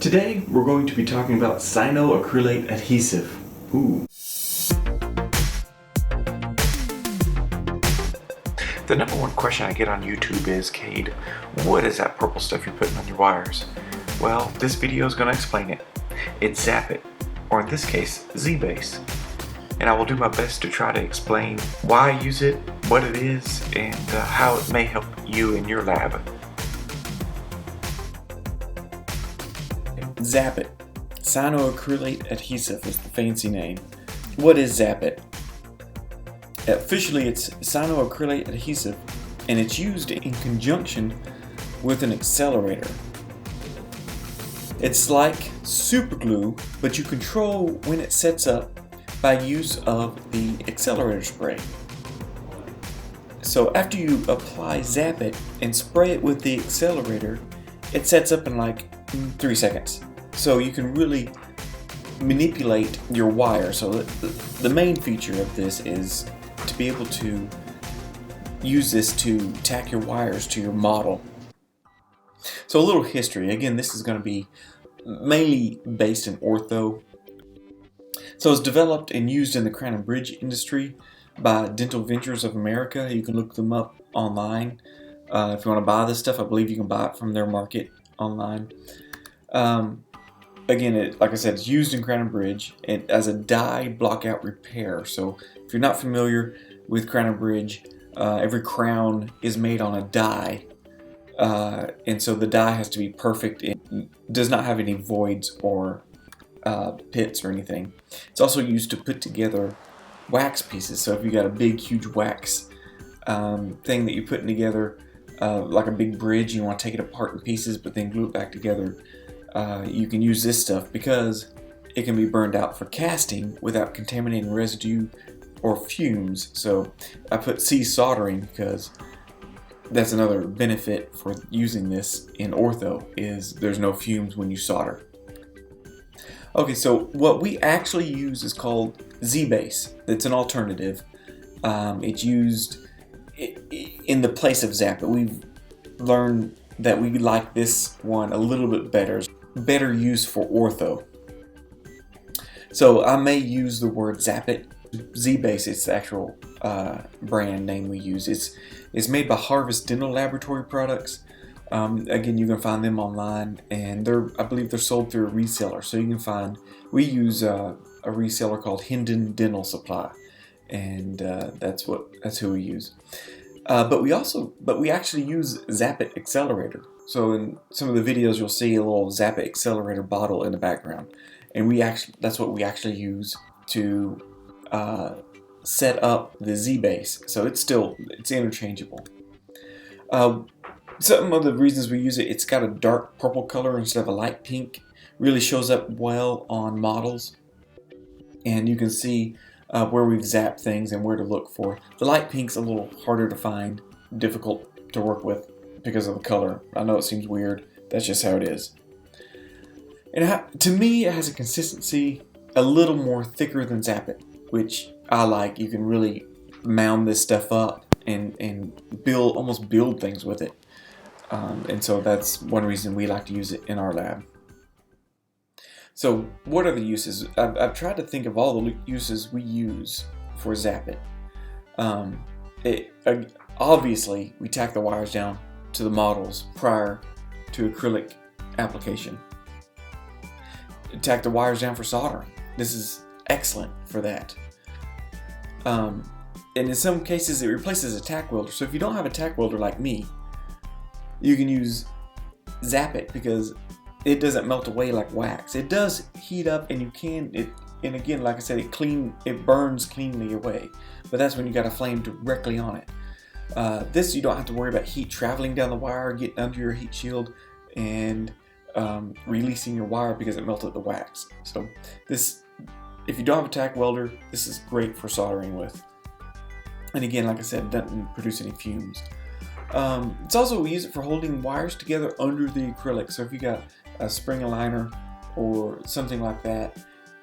Today we're going to be talking about cyanoacrylate adhesive. Ooh. The number one question I get on YouTube is, Cade, what is that purple stuff you're putting on your wires? Well, this video is going to explain it. It's Zapit, or in this case, Zbase. And I will do my best to try to explain why I use it, what it is, and how it may help you in your lab. Zapit. Cyanoacrylate adhesive is the fancy name. What is Zapit? Officially, it's cyanoacrylate adhesive, and it's used in conjunction with an accelerator. It's like super glue, but you control when it sets up by use of the accelerator spray. So after you apply Zapit and spray it with the accelerator, it sets up in like 3 seconds. So you can really manipulate your wire. So the main feature of this is to be able to use this to tack your wires to your model. So a little history. Again, this is going to be mainly based in Ortho. So it's developed and used in the crown and bridge industry by Dental Ventures of America. You can look them up online. If you want to buy this stuff, I believe you can buy it from their market online. Again, like I said, it's used in crown and bridge as a die blockout repair. So if you're not familiar with crown and bridge, every crown is made on a die. And so the die has to be perfect. It does not have any voids or pits or anything. It's also used to put together wax pieces. So if you got a big, huge wax thing that you're putting together, like a big bridge, you want to take it apart in pieces, but then glue it back together. You can use this stuff because it can be burned out for casting without contaminating residue or fumes. So I put C soldering because that's another benefit for using this in Ortho, is there's no fumes when you solder. Okay, so what we actually use is called Zbase. It's an alternative. It's used in the place of Zapit. We've learned that we like this one a little bit better use for Ortho. So I may use the word Zapit. Zbase is the actual brand name we use. It's made by Harvest Dental Laboratory Products. Again, you can find them online, and I believe they're sold through a reseller. So you can find, we use a reseller called Hendon Dental Supply, and that's who we use. But we actually use Zapit accelerator. So in some of the videos, you'll see a little Zapit accelerator bottle in the background, and that's what we actually use to set up the Zbase. So it's interchangeable. Some of the reasons we use it, it's got a dark purple color instead of a light pink. Really shows up well on models, and you can see where we've zapped things and where to look for. The light pink's a little harder to find, difficult to work with because of the color. I know it seems weird. That's just how it is. And to me, it has a consistency a little more thicker than Zapit, which I like. You can really mound this stuff up and almost build things with it. And so that's one reason we like to use it in our lab. So what are the uses? I've tried to think of all the uses we use for Zapit. Obviously, we tack the wires down to the models prior to acrylic application. Tack the wires down for soldering. This is excellent for that. And in some cases, it replaces a tack welder. So if you don't have a tack welder like me, you can use Zapit because it doesn't melt away like wax. It does heat up, and and again, like I said, it burns cleanly away. But that's when you got a flame directly on it. This, you don't have to worry about heat traveling down the wire, getting under your heat shield, and releasing your wire because it melted the wax. So this, if you don't have a tack welder, this is great for soldering with. And again, like I said, it doesn't produce any fumes. It's also, we use it for holding wires together under the acrylic. So if you got a spring aligner or something like that,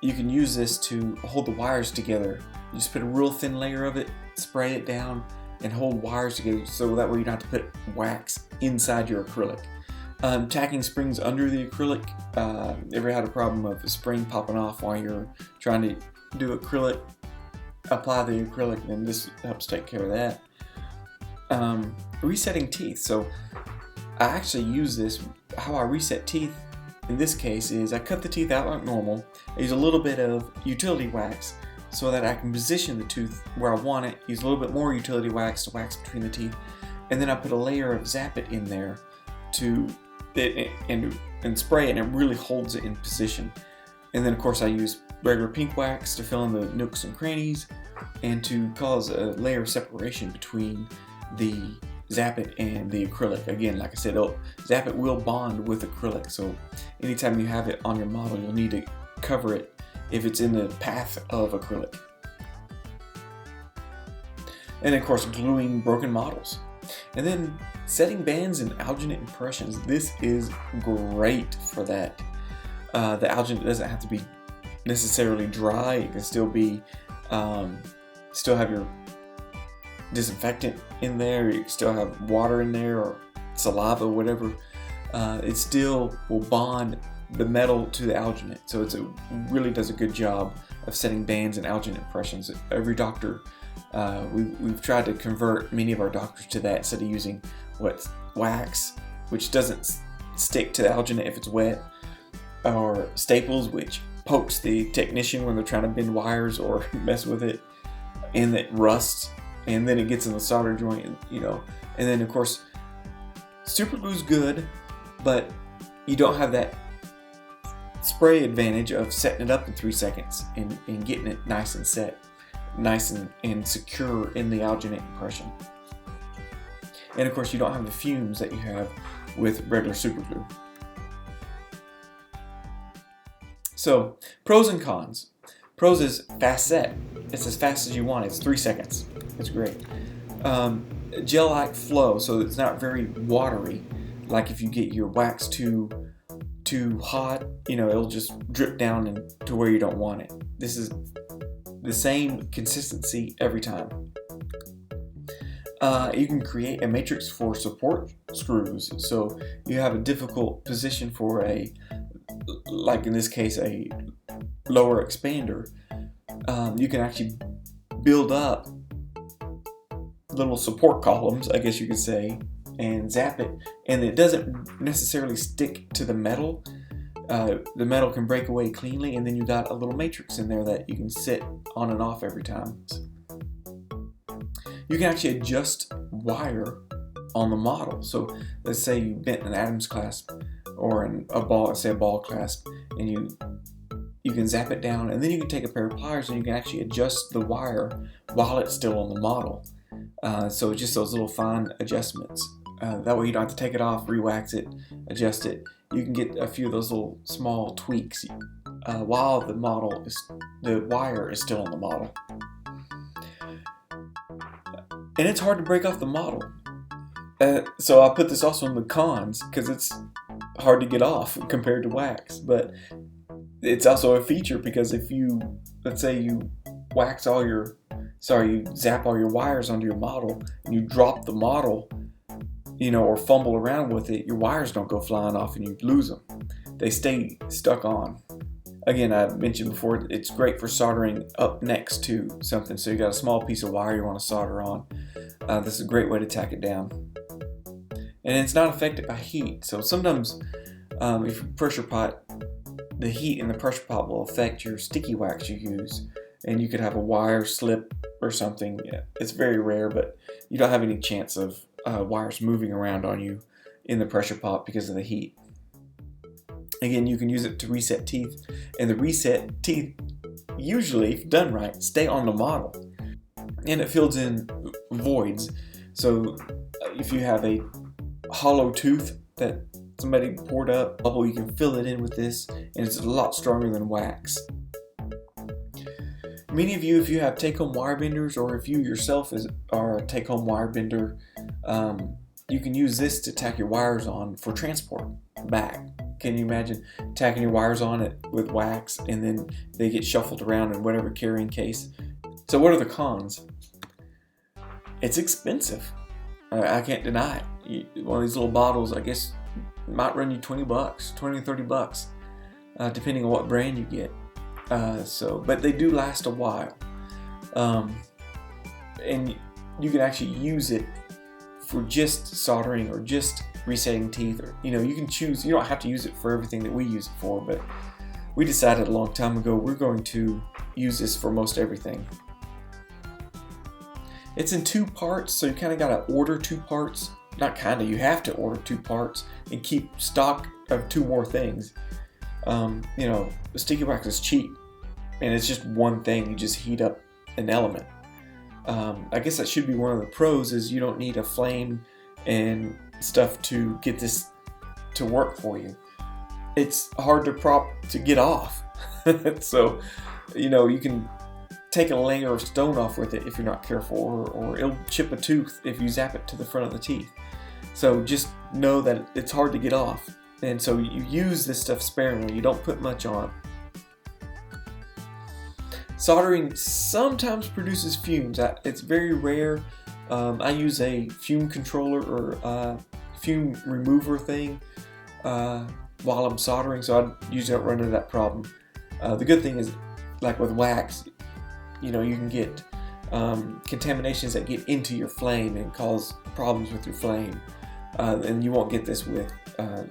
you can use this to hold the wires together. You just put a real thin layer of it, spray it down, and hold wires together, so that way you don't have to put wax inside your acrylic. Tacking springs under the acrylic. Ever had a problem of a spring popping off while you're trying to do acrylic? Apply the acrylic, then this helps take care of that. Resetting teeth. So I actually use this. How I reset teeth in this case is I cut the teeth out like normal. I use a little bit of utility wax so that I can position the tooth where I want it. Use a little bit more utility wax to wax between the teeth, and then I put a layer of Zapit in there and spray it, and it really holds it in position. And then of course I use regular pink wax to fill in the nooks and crannies and to cause a layer of separation between the Zapit and the acrylic. Again, like I said, Zapit will bond with acrylic, so anytime you have it on your model, you'll need to cover it if it's in the path of acrylic. And of course, gluing broken models. And then setting bands and alginate impressions. This is great for that. The alginate doesn't have to be necessarily dry. It can still be, still have your disinfectant in there. You can still have water in there or saliva, whatever. It still will bond the metal to the alginate. So it really does a good job of setting bands and alginate impressions. Every doctor, we've tried to convert many of our doctors to that instead of using wax, which doesn't stick to the alginate if it's wet, or staples, which pokes the technician when they're trying to bend wires or mess with it, and it rusts, and then it gets in the solder joint, and then of course super glue's good, but you don't have that spray advantage of setting it up in 3 seconds and getting it nice and set, nice and secure in the alginate impression. And of course you don't have the fumes that you have with regular super glue. So, pros and cons. Pros is fast set. It's as fast as you want. It's 3 seconds. It's great. Gel-like flow, so it's not very watery. Like if you get your wax too hot, it'll just drip down to where you don't want it. This is the same consistency every time. You can create a matrix for support screws. So you have a difficult position for like in this case, a lower expander. You can actually build up little support columns, I guess you could say, and zap it, and it doesn't necessarily stick to the metal. The metal can break away cleanly, and then you got a little matrix in there that you can sit on and off every time. You can actually adjust wire on the model. So let's say you bent an Adams clasp or a ball clasp, and you can zap it down, and then you can take a pair of pliers and you can actually adjust the wire while it's still on the model. So just those little fine adjustments. That way you don't have to take it off, re-wax it, adjust it. You can get a few of those little small tweaks while the wire is still on the model. And it's hard to break off the model. So I put this also in the cons because it's hard to get off compared to wax. But it's also a feature because if let's say you zap all your wires onto your model and you drop the model, or fumble around with it, your wires don't go flying off and you lose them. They stay stuck on. Again, I mentioned before, it's great for soldering up next to something. So you got a small piece of wire you want to solder on. This is a great way to tack it down. And it's not affected by heat. So sometimes if you pressure pot, the heat in the pressure pot will affect your sticky wax you use. And you could have a wire slip or something. Yeah, it's very rare, but you don't have any chance of wires moving around on you in the pressure pot because of the heat. Again, you can use it to reset teeth, and the reset teeth, usually, if done right, stay on the model, and it fills in voids. So if you have a hollow tooth that somebody poured up, you can fill it in with this, and it's a lot stronger than wax. Many of you, if you have take-home wire benders, or if you yourself are a take-home wire bender, you can use this to tack your wires on for transport back. Can you imagine tacking your wires on it with wax and then they get shuffled around in whatever carrying case? So what are the cons? It's expensive. I can't deny it. One of these little bottles, I guess might run you $20, 20 to $30, depending on what brand you get. But they do last a while, and you can actually use it for just soldering or just resetting teeth, or you can choose. You don't have to use it for everything that we use it for, but we decided a long time ago we're going to use this for most everything. It's in 2 parts, so you kind of got to order 2 parts. Not kind of, you have to order 2 parts and keep stock of 2 more things. The sticky wax is cheap, and it's just one thing. You just heat up an element. I guess that should be one of the pros, is you don't need a flame and stuff to get this to work for you. It's hard to get off. So, you can take a layer of stone off with it if you're not careful, or it'll chip a tooth if you zap it to the front of the teeth. So just know that it's hard to get off. And so you use this stuff sparingly. You don't put much on. Soldering sometimes produces fumes. It's very rare. I use a fume controller or fume remover thing while I'm soldering, so I usually don't run into that problem. The good thing is, like with wax, you can get contaminations that get into your flame and cause problems with your flame, and you won't get this with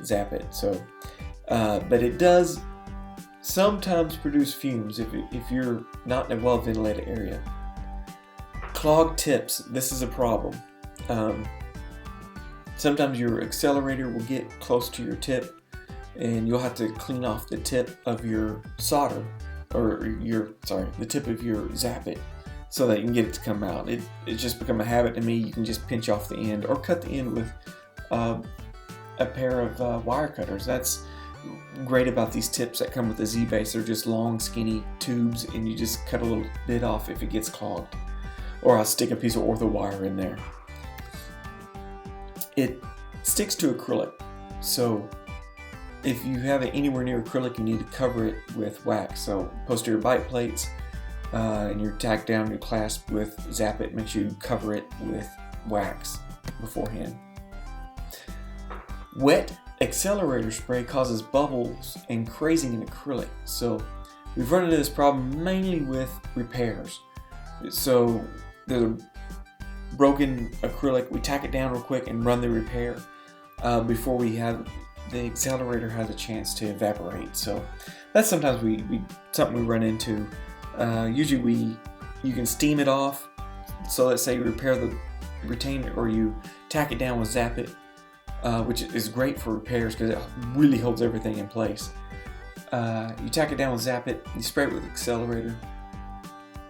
Zapit. So, but it does sometimes produce fumes if you're not in a well ventilated area. Clogged tips. This is a problem. Sometimes your accelerator will get close to your tip, and you'll have to clean off the tip of your solder, or the tip of your Zapit, so that you can get it to come out. It's just become a habit to me. You can just pinch off the end or cut the end with a pair of wire cutters. That's great about these tips that come with the Zbase. They're just long, skinny tubes, and you just cut a little bit off if it gets clogged. Or I'll stick a piece of Ortho wire in there. It sticks to acrylic, so if you have it anywhere near acrylic, you need to cover it with wax. So posterior bite plates, and your tack down your clasp with Zapit, make sure you cover it with wax beforehand. Wet accelerator spray causes bubbles and crazing in acrylic. So we've run into this problem mainly with repairs. So there's a broken acrylic, we tack it down real quick and run the repair before the accelerator has a chance to evaporate. So that's sometimes something we run into. Usually you can steam it off. So let's say you repair the retainer, or you tack it down with Zapit, which is great for repairs because it really holds everything in place. You tack it down with Zapit, you spray it with accelerator.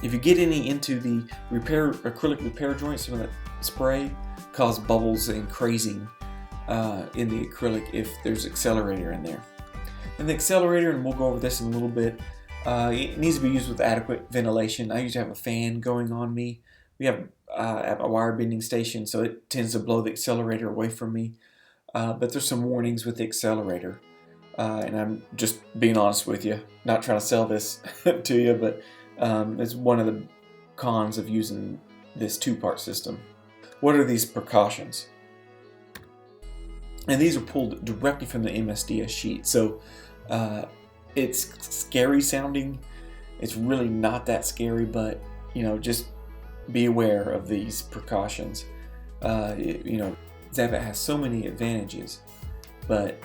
If you get any into the acrylic repair joints, some of that spray cause bubbles and crazing in the acrylic if there's accelerator in there. And the accelerator, and we'll go over this in a little bit, it needs to be used with adequate ventilation. I usually have a fan going on me. We have a wire bending station, so it tends to blow the accelerator away from me. But there's some warnings with the accelerator. And I'm just being honest with you, not trying to sell this to you, but it's one of the cons of using this 2-part system. What are these precautions? And these are pulled directly from the MSDS sheet. So it's scary sounding. It's really not that scary, but just be aware of these precautions. Zapit has so many advantages, but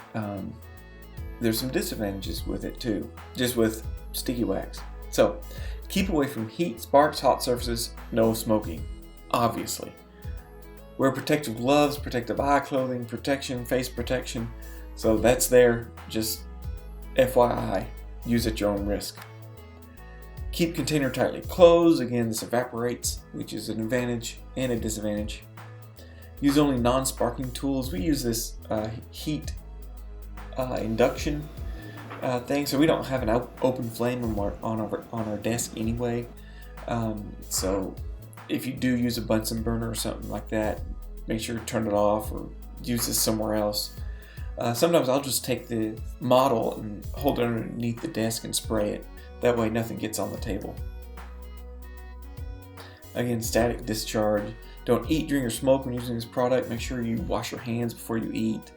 there's some disadvantages with it too, just with sticky wax. So keep away from heat, sparks, hot surfaces, no smoking, obviously. Wear protective gloves, protective eye clothing, protection, face protection. So that's there, just FYI, use at your own risk. Keep container tightly closed. Again, this evaporates, which is an advantage and a disadvantage. Use only non-sparking tools. We use this heat induction thing, so we don't have an open flame on our desk anyway. So if you do use a Bunsen burner or something like that, make sure to turn it off or use this somewhere else. Sometimes I'll just take the model and hold it underneath the desk and spray it. That way nothing gets on the table. Again, static discharge. Don't eat, drink, or smoke when using this product. Make sure you wash your hands before you eat.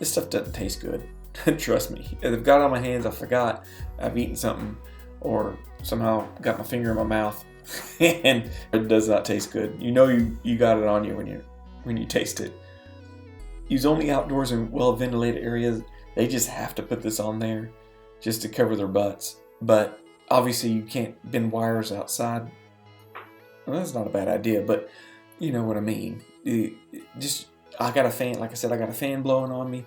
this stuff doesn't taste good. Trust me. If I've got it on my hands, I forgot I've eaten something or somehow got my finger in my mouth and it does not taste good. You know you got it on you when you taste it. Use only outdoors in well-ventilated areas. They just have to put this on there just to cover their butts. But obviously you can't bend wires outside. Well, that's not a bad idea, but you know what I mean. I got a fan, like I said, I got a fan blowing on me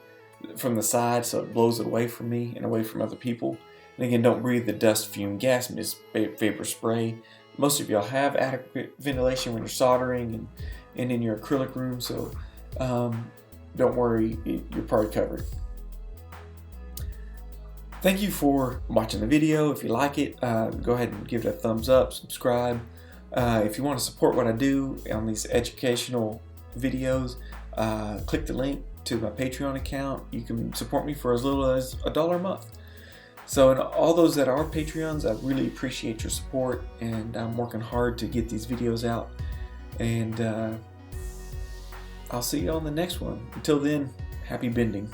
from the side, so it blows it away from me and away from other people. And again, don't breathe the dust, fume, gas, and just vapor spray. Most of y'all have adequate ventilation when you're soldering and in your acrylic room, so don't worry, you're probably covered. Thank you for watching the video. If you like it, go ahead and give it a thumbs up, subscribe. If you want to support what I do on these educational videos, click the link to my Patreon account. You can support me for as little as $1 a month. So, and all those that are Patreons, I really appreciate your support, and I'm working hard to get these videos out. And I'll see you on the next one. Until then, happy bending.